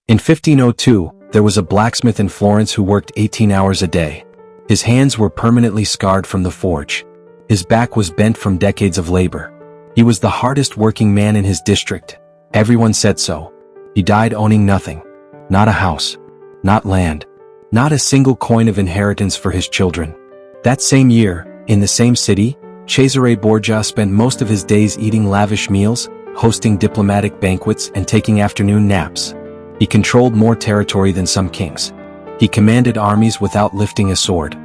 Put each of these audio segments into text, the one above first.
In 1502, there was a blacksmith in Florence who worked 18 hours a day. His hands were permanently scarred from the forge. His back was bent from decades of labor. He was the hardest working man in his district. Everyone said so. He died owning nothing. Not a house. Not land. Not a single coin of inheritance for his children. That same year, in the same city, Cesare Borgia spent most of his days eating lavish meals, hosting diplomatic banquets, and taking afternoon naps. He controlled more territory than some kings. He commanded armies without lifting a sword.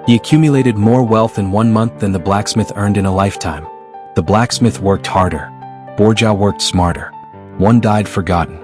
He accumulated more wealth in 1 month than the blacksmith earned in a lifetime. The blacksmith worked harder. Borgia worked smarter. One died forgotten.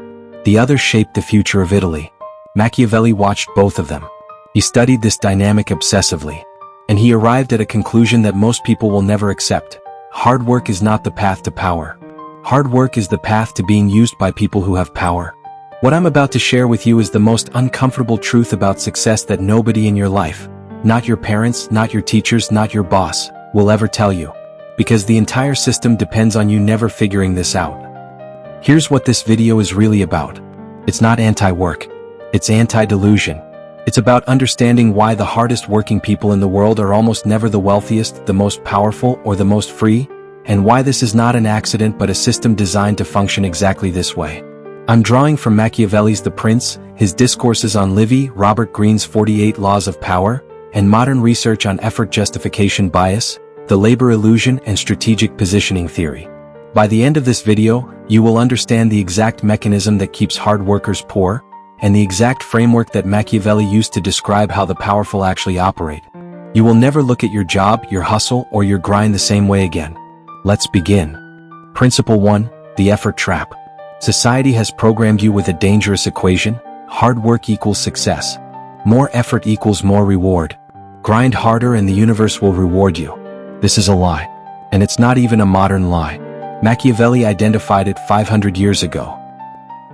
The other shaped the future of Italy. Machiavelli watched both of them. He studied this dynamic obsessively, and he arrived at a conclusion that most people will never accept. Hard work is not the path to power. Hard work is the path to being used by people who have power. What I'm about to share with you is the most uncomfortable truth about success that nobody in your life, not your parents, not your teachers, not your boss, will ever tell you. Because the entire system depends on you never figuring this out. Here's what this video is really about. It's not anti-work. It's anti-delusion. It's about understanding why the hardest working people in the world are almost never the wealthiest, the most powerful, or the most free, and why this is not an accident but a system designed to function exactly this way. I'm drawing from Machiavelli's The Prince, his discourses on Livy, Robert Greene's 48 Laws of Power, and modern research on effort justification bias, the labor illusion, and strategic positioning theory. By the end of this video, you will understand the exact mechanism that keeps hard workers poor, and the exact framework that Machiavelli used to describe how the powerful actually operate. You will never look at your job, your hustle, or your grind the same way again. Let's begin. Principle 1, the effort trap. Society has programmed you with a dangerous equation: hard work equals success. More effort equals more reward. Grind harder and the universe will reward you. This is a lie. And it's not even a modern lie. Machiavelli identified it 500 years ago.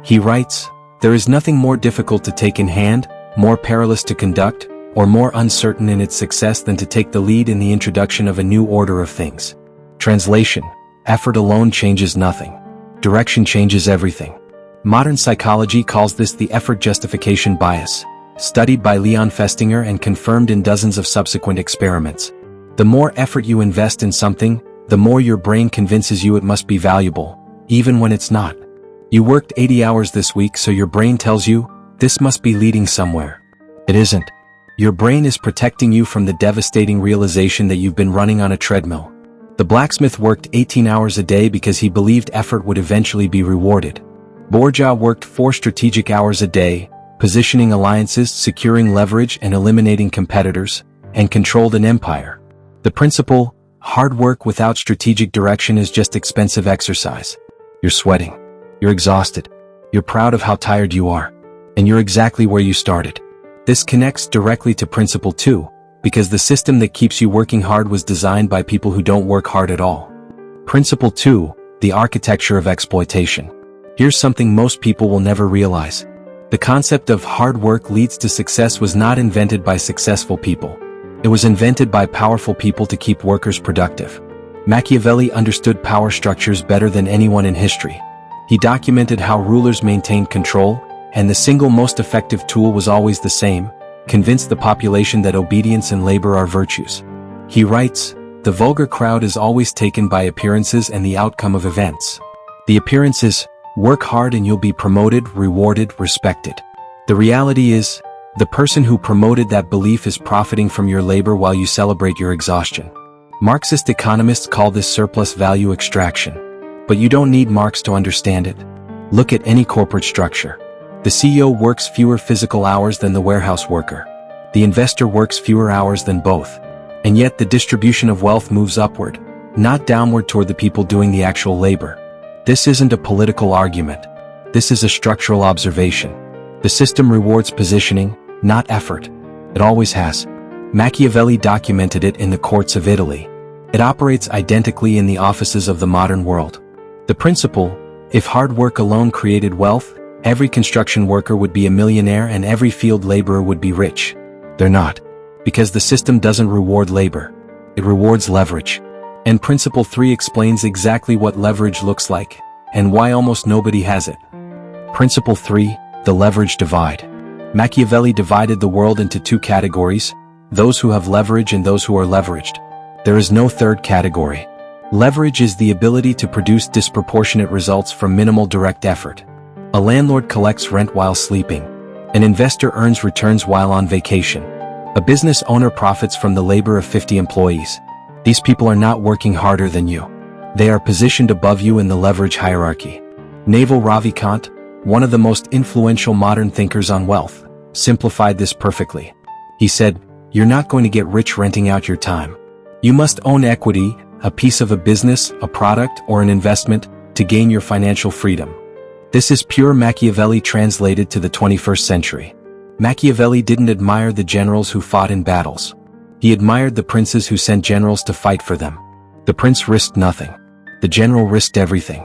He writes, "There is nothing more difficult to take in hand, more perilous to conduct, or more uncertain in its success than to take the lead in the introduction of a new order of things." Translation: effort alone changes nothing. Direction changes everything. Modern psychology calls this the effort justification bias, studied by Leon Festinger and confirmed in dozens of subsequent experiments. The more effort you invest in something, the more your brain convinces you it must be valuable, even when it's not. You worked 80 hours this week, so your brain tells you, this must be leading somewhere. It isn't. Your brain is protecting you from the devastating realization that you've been running on a treadmill. The blacksmith worked 18 hours a day because he believed effort would eventually be rewarded. Borgia worked 4 strategic hours a day, positioning alliances, securing leverage, and eliminating competitors, and controlled an empire. The principle: hard work without strategic direction is just expensive exercise. You're sweating. You're exhausted. You're proud of how tired you are. And you're exactly where you started. This connects directly to Principle 2, because the system that keeps you working hard was designed by people who don't work hard at all. Principle 2, the architecture of exploitation. Here's something most people will never realize. The concept of hard work leads to success was not invented by successful people. It was invented by powerful people to keep workers productive. Machiavelli understood power structures better than anyone in history. He documented how rulers maintained control, and the single most effective tool was always the same: convince the population that obedience and labor are virtues. He writes, "The vulgar crowd is always taken by appearances and the outcome of events. The appearance is, work hard and you'll be promoted, rewarded, respected. The reality is, the person who promoted that belief is profiting from your labor while you celebrate your exhaustion." Marxist economists call this surplus value extraction. But you don't need Marx to understand it. Look at any corporate structure. The CEO works fewer physical hours than the warehouse worker. The investor works fewer hours than both. And yet the distribution of wealth moves upward, not downward toward the people doing the actual labor. This isn't a political argument. This is a structural observation. The system rewards positioning, not effort. It always has. Machiavelli documented it in the courts of Italy. It operates identically in the offices of the modern world. The principle: if hard work alone created wealth, every construction worker would be a millionaire and every field laborer would be rich. They're not. Because the system doesn't reward labor. It rewards leverage. And Principle 3 explains exactly what leverage looks like, and why almost nobody has it. Principle 3, The leverage divide. Machiavelli divided the world into two categories, those who have leverage and those who are leveraged. There is no third category. Leverage is the ability to produce disproportionate results from minimal direct effort. A landlord collects rent while sleeping. An investor earns returns while on vacation. A business owner profits from the labor of 50 employees. These people are not working harder than you. They are positioned above you in the leverage hierarchy. Naval Ravikant, one of the most influential modern thinkers on wealth, simplified this perfectly. He said, "You're not going to get rich renting out your time. You must own equity, a piece of a business, a product, or an investment, to gain your financial freedom." This is pure Machiavelli translated to the 21st century. Machiavelli didn't admire the generals who fought in battles. He admired the princes who sent generals to fight for them. The prince risked nothing. The general risked everything.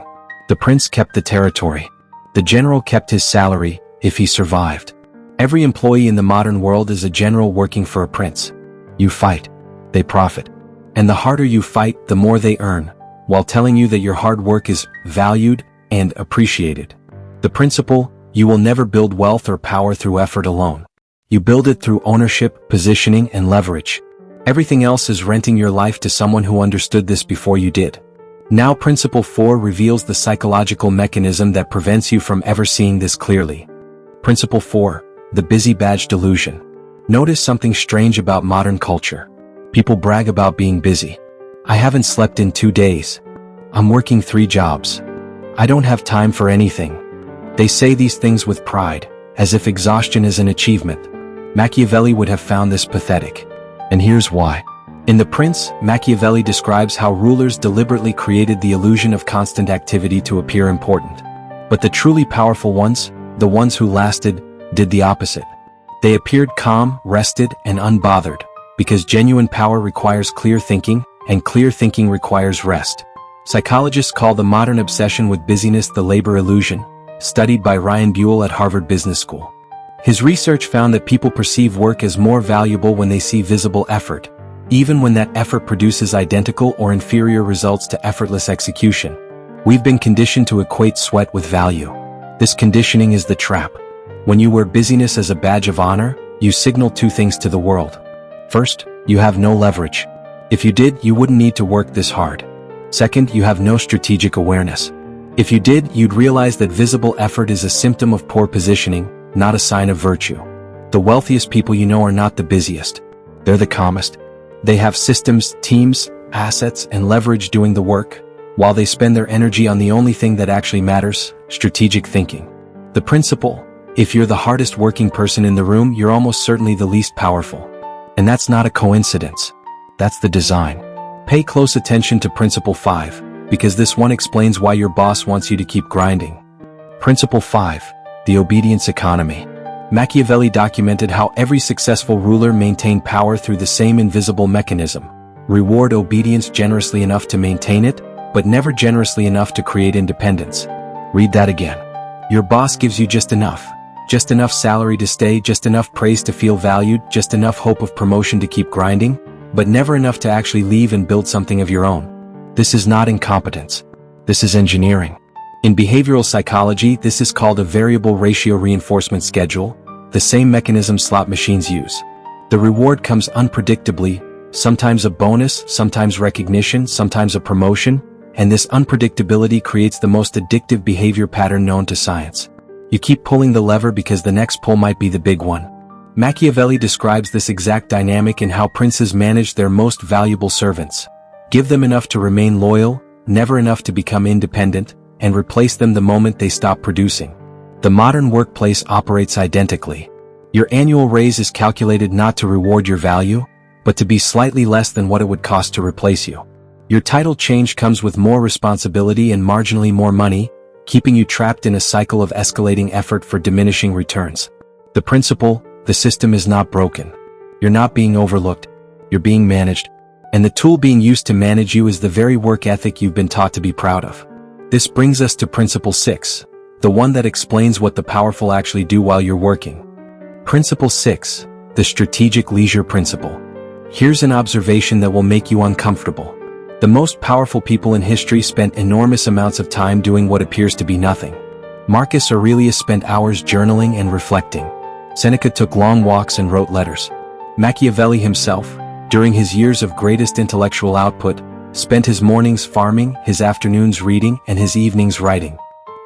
The prince kept the territory. The general kept his salary, if he survived. Every employee in the modern world is a general working for a prince. You fight. They profit. And the harder you fight, the more they earn, while telling you that your hard work is valued and appreciated. The principle, you will never build wealth or power through effort alone. You build it through ownership, positioning, and leverage. Everything else is renting your life to someone who understood this before you did. Now Principle 4 reveals the psychological mechanism that prevents you from ever seeing this clearly. Principle 4, the busy badge delusion. Notice something strange about modern culture. People brag about being busy. I haven't slept in 2 days. I'm working 3 jobs. I don't have time for anything. They say these things with pride, as if exhaustion is an achievement. Machiavelli would have found this pathetic. And here's why. In The Prince, Machiavelli describes how rulers deliberately created the illusion of constant activity to appear important. But the truly powerful ones, the ones who lasted, did the opposite. They appeared calm, rested, and unbothered, because genuine power requires clear thinking, and clear thinking requires rest. Psychologists call the modern obsession with busyness the labor illusion, studied by Ryan Buell at Harvard Business School. His research found that people perceive work as more valuable when they see visible effort, even when that effort produces identical or inferior results to effortless execution. We've been conditioned to equate sweat with value. This conditioning is the trap. When you wear busyness as a badge of honor, you signal 2 things to the world. First, you have no leverage. If you did, you wouldn't need to work this hard. Second, you have no strategic awareness. If you did, you'd realize that visible effort is a symptom of poor positioning, not a sign of virtue. The wealthiest people you know are not the busiest. They're the calmest. They have systems, teams, assets, and leverage doing the work, while they spend their energy on the only thing that actually matters, strategic thinking. The principle, if you're the hardest working person in the room, you're almost certainly the least powerful. And that's not a coincidence. That's the design. Pay close attention to Principle 5, because this one explains why your boss wants you to keep grinding. Principle 5, the obedience economy. Machiavelli documented how every successful ruler maintained power through the same invisible mechanism. Reward obedience generously enough to maintain it, but never generously enough to create independence. Read that again. Your boss gives you just enough salary to stay, just enough praise to feel valued, just enough hope of promotion to keep grinding, but never enough to actually leave and build something of your own. This is not incompetence. This is engineering. In behavioral psychology, this is called a variable ratio reinforcement schedule, the same mechanism slot machines use. The reward comes unpredictably, sometimes a bonus, sometimes recognition, sometimes a promotion, and this unpredictability creates the most addictive behavior pattern known to science. You keep pulling the lever because the next pull might be the big one. Machiavelli describes this exact dynamic in how princes manage their most valuable servants. Give them enough to remain loyal, never enough to become independent, and replace them the moment they stop producing. The modern workplace operates identically. Your annual raise is calculated not to reward your value, but to be slightly less than what it would cost to replace you. Your title change comes with more responsibility and marginally more money, keeping you trapped in a cycle of escalating effort for diminishing returns. The principle, the system is not broken. You're not being overlooked. You're being managed. And the tool being used to manage you is the very work ethic you've been taught to be proud of. This brings us to Principle 6, the one that explains what the powerful actually do while you're working. Principle 6, the strategic leisure principle. Here's an observation that will make you uncomfortable. The most powerful people in history spent enormous amounts of time doing what appears to be nothing. Marcus Aurelius spent hours journaling and reflecting. Seneca took long walks and wrote letters. Machiavelli himself, during his years of greatest intellectual output, spent his mornings farming, his afternoons reading, and his evenings writing.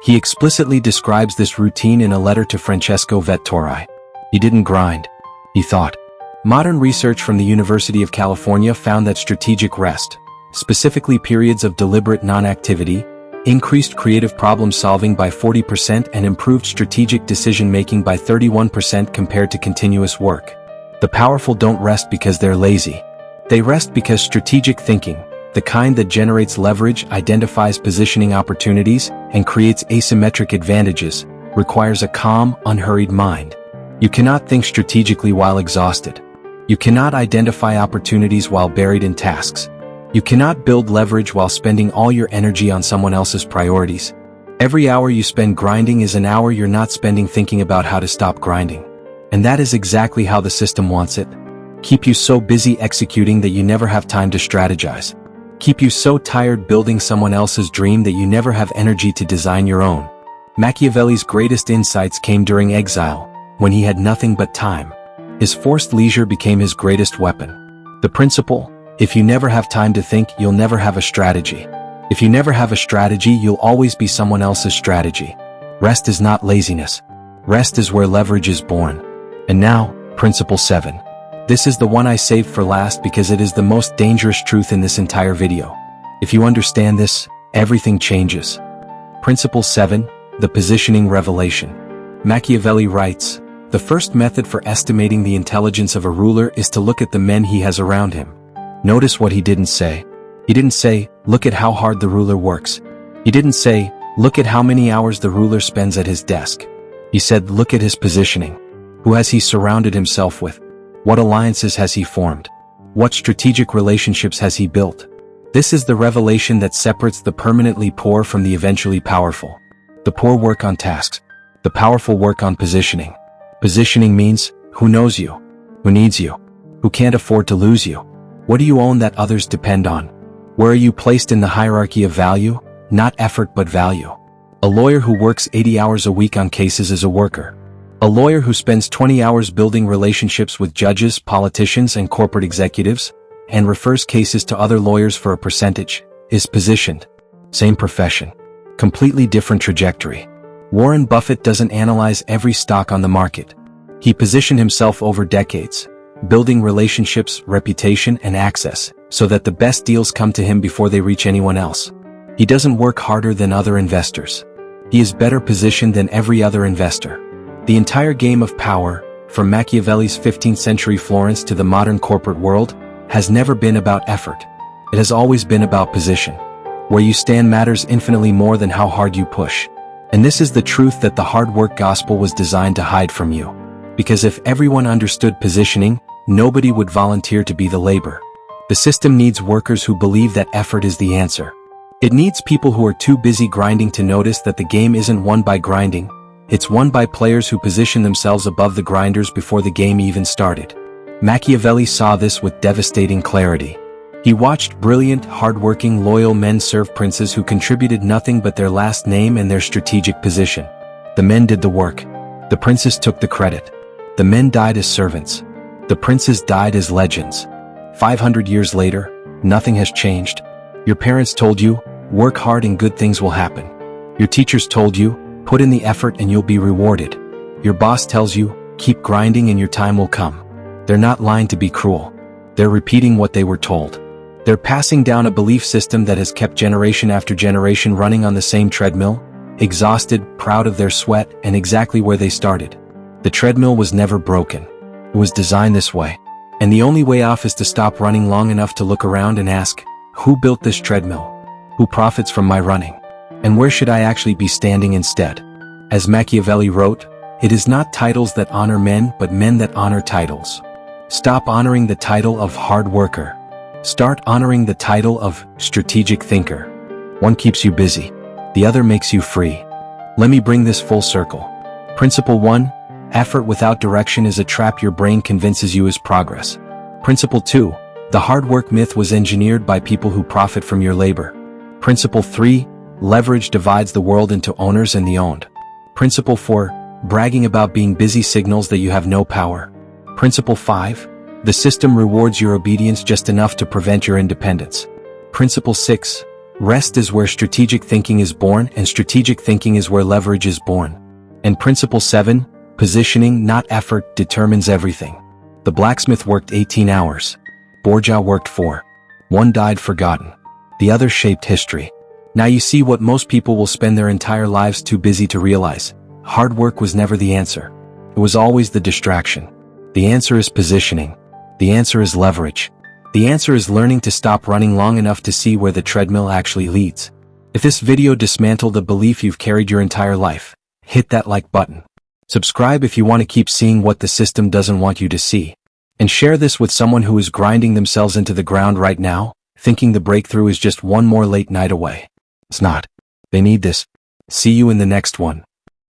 He explicitly describes this routine in a letter to Francesco Vettori. He didn't grind. He thought. Modern research from the University of California found that strategic rest, specifically periods of deliberate non-activity, increased creative problem-solving by 40% and improved strategic decision-making by 31% compared to continuous work. The powerful don't rest because they're lazy. They rest because strategic thinking, the kind that generates leverage, identifies positioning opportunities, and creates asymmetric advantages, requires a calm, unhurried mind. You cannot think strategically while exhausted. You cannot identify opportunities while buried in tasks. You cannot build leverage while spending all your energy on someone else's priorities. Every hour you spend grinding is an hour you're not spending thinking about how to stop grinding. And that is exactly how the system wants it. Keep you so busy executing that you never have time to strategize. Keep you so tired building someone else's dream that you never have energy to design your own. Machiavelli's greatest insights came during exile, when he had nothing but time. His forced leisure became his greatest weapon. The principle, if you never have time to think, you'll never have a strategy. If you never have a strategy, you'll always be someone else's strategy. Rest is not laziness. Rest is where leverage is born. And now, Principle 7. This is the one I saved for last because it is the most dangerous truth in this entire video. If you understand this, everything changes. Principle 7, the positioning revelation. Machiavelli writes, the first method for estimating the intelligence of a ruler is to look at the men he has around him. Notice what he didn't say. He didn't say, look at how hard the ruler works. He didn't say, look at how many hours the ruler spends at his desk. He said, look at his positioning. Who has he surrounded himself with? What alliances has he formed? What strategic relationships has he built? This is the revelation that separates the permanently poor from the eventually powerful. The poor work on tasks. The powerful work on positioning. Positioning means, who knows you? Who needs you? Who can't afford to lose you? What do you own that others depend on? Where are you placed in the hierarchy of value? Not effort but value. A lawyer who works 80 hours a week on cases is a worker. A lawyer who spends 20 hours building relationships with judges, politicians, and corporate executives, and refers cases to other lawyers for a percentage, is positioned. Same profession. Completely different trajectory. Warren Buffett doesn't analyze every stock on the market. He positioned himself over decades, building relationships, reputation, and access, so that the best deals come to him before they reach anyone else. He doesn't work harder than other investors. He is better positioned than every other investor. The entire game of power, from Machiavelli's 15th century Florence to the modern corporate world, has never been about effort. It has always been about position. Where you stand matters infinitely more than how hard you push. And this is the truth that the hard work gospel was designed to hide from you. Because if everyone understood positioning, nobody would volunteer to be the labor. The system needs workers who believe that effort is the answer. It needs people who are too busy grinding to notice that the game isn't won by grinding. It's won by players who position themselves above the grinders before the game even started. Machiavelli saw this with devastating clarity. He watched brilliant, hardworking, loyal men serve princes who contributed nothing but their last name and their strategic position. The men did the work. The princes took the credit. The men died as servants. The princes died as legends. 500 years later, nothing has changed. Your parents told you, work hard and good things will happen. Your teachers told you, put in the effort and you'll be rewarded. Your boss tells you, keep grinding and your time will come. They're not lying to be cruel. They're repeating what they were told. They're passing down a belief system that has kept generation after generation running on the same treadmill, exhausted, proud of their sweat, and exactly where they started. The treadmill was never broken. It was designed this way. And the only way off is to stop running long enough to look around and ask, who built this treadmill? Who profits from my running? And where should I actually be standing instead? As Machiavelli wrote, it is not titles that honor men but men that honor titles. Stop honoring the title of hard worker. Start honoring the title of strategic thinker. One keeps you busy. The other makes you free. Let me bring this full circle. Principle 1, effort without direction is a trap your brain convinces you is progress. Principle 2, the hard work myth was engineered by people who profit from your labor. Principle 3, leverage divides the world into owners and the owned. Principle 4, bragging about being busy signals that you have no power. Principle 5, the system rewards your obedience just enough to prevent your independence. Principle 6, rest is where strategic thinking is born, and strategic thinking is where leverage is born. And Principle 7, positioning, not effort, determines everything. The blacksmith worked 18 hours. Borgia worked 4. One died forgotten. The other shaped history. Now you see what most people will spend their entire lives too busy to realize. Hard work was never the answer. It was always the distraction. The answer is positioning. The answer is leverage. The answer is learning to stop running long enough to see where the treadmill actually leads. If this video dismantled a belief you've carried your entire life, hit that like button. Subscribe if you want to keep seeing what the system doesn't want you to see. And share this with someone who is grinding themselves into the ground right now, thinking the breakthrough is just one more late night away. It's not. They need this. See you in the next one.